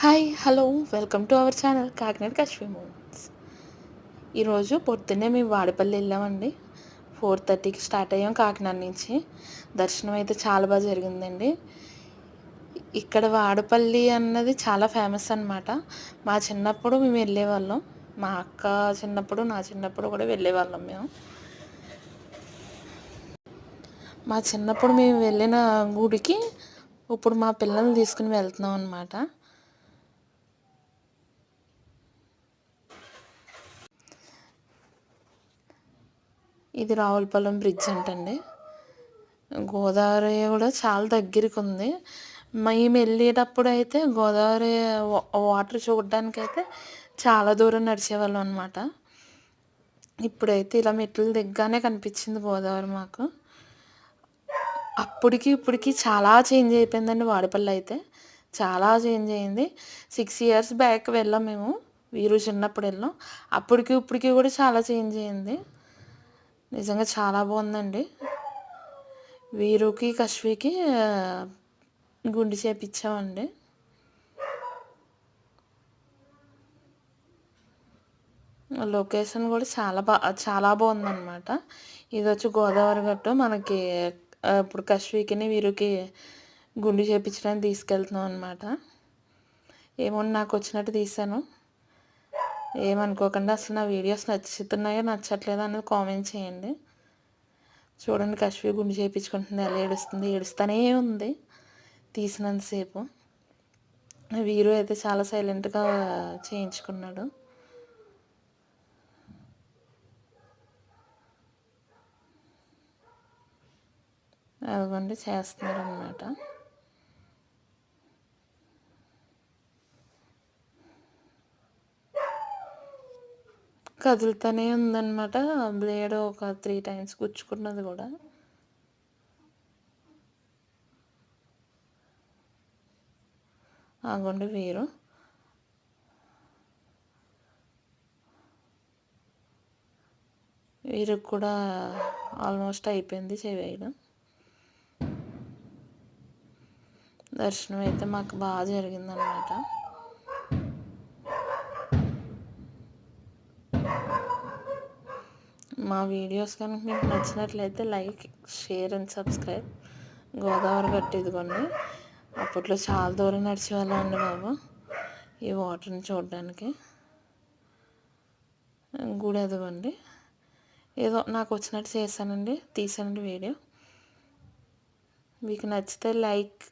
Hi hello welcome to our channel Kakinada Kashmir moments. ఈరోజు పొద్దున్నే మేము వాడపల్లి వెళ్ళామండి. 4:30కి స్టార్ట్ అయ్యాం కాకినాడ నుంచి. దర్శనం అయితే చాలా బాగా జరిగిందండి. ఇక్కడ వాడపల్లి అన్నది చాలా ఫేమస్ అనమాట. మా చిన్నప్పుడు మేము వెళ్ళేవాళ్ళం. మా అక్క చిన్నప్పుడు నా చిన్నప్పుడు కూడా వెళ్ళేవాళ్ళం మేము. మా చిన్నప్పుడు మేము వెళ్ళిన గుడికి ఇప్పుడు మా పిల్లల్ని తీసుకుని వెళ్తున్నాం అనమాట. ఇది రావులపాలెం బ్రిడ్జ్ అంటండి. గోదావరి కూడా చాలా దగ్గరికి ఉంది. మేము వెళ్ళేటప్పుడు అయితే గోదావరి వాటర్ చూడడానికైతే చాలా దూరం నడిచేవాళ్ళం అనమాట. ఇప్పుడైతే ఇలా మెట్లు దిగ్గానే కనిపించింది గోదావరి మాకు. అప్పటికి ఇప్పటికి చాలా చేంజ్ అయిపోయిందండి వాడపల్లి అయితే. చాలా చేంజ్ అయింది. 6 years బ్యాక్ వెళ్ళాం మేము. వీరు చిన్నప్పుడు వెళ్ళాం. అప్పటికి ఇప్పటికి కూడా చాలా చేంజ్ అయింది. నిజంగా చాలా బాగుందండి. వీరుకి కశ్వికి గుండు చేపించామండి. లొకేషన్ కూడా చాలా బాగుందన్నమాట. ఇది వచ్చి గోదావరి గట్టు మనకి ఇప్పుడు కశ్వికిని వీరుకి గుండు చేపించడానికి తీసుకెళ్తున్నాం అనమాట. ఏమో నాకు వచ్చినట్టు తీసాను. ఏమనుకోకుండా అసలు నా వీడియోస్ నచ్చుతున్నాయో నచ్చట్లేదో అనేది కామెంట్ చేయండి. చూడండి కశ్వి గుండు చేయించుకుంటుంది, ఎలా ఏడుస్తుంది, ఏడుస్తూనే ఉంది తీసినంతసేపు. వీరు అయితే చాలా సైలెంట్గా చేయించుకున్నాడు. అదిగోండి చేస్తున్నారు అన్నమాట. కదులుతూనే ఉందన్నమాట. బ్లేడ్ ఒక 3 times గుచ్చుకున్నది కూడా. ఆగండి వీరు వీరికి కూడా ఆల్మోస్ట్ అయిపోయింది చేయడం. దర్శనం అయితే మాకు బాగా జరిగిందనమాట. మా వీడియోస్ కనుక మీకు నచ్చినట్లయితే like, share and subscribe. Godavari గట్టు ఇదిగోండి. అప్పట్లో చాలా దూరం నడిచేవాళ్ళం అండి బాబు ఈ వాటర్ని చూడడానికి. గుడి అదిగోండి. ఏదో నాకు వచ్చినట్టు చేశానండి, తీసానండి వీడియో. మీకు నచ్చితే లైక్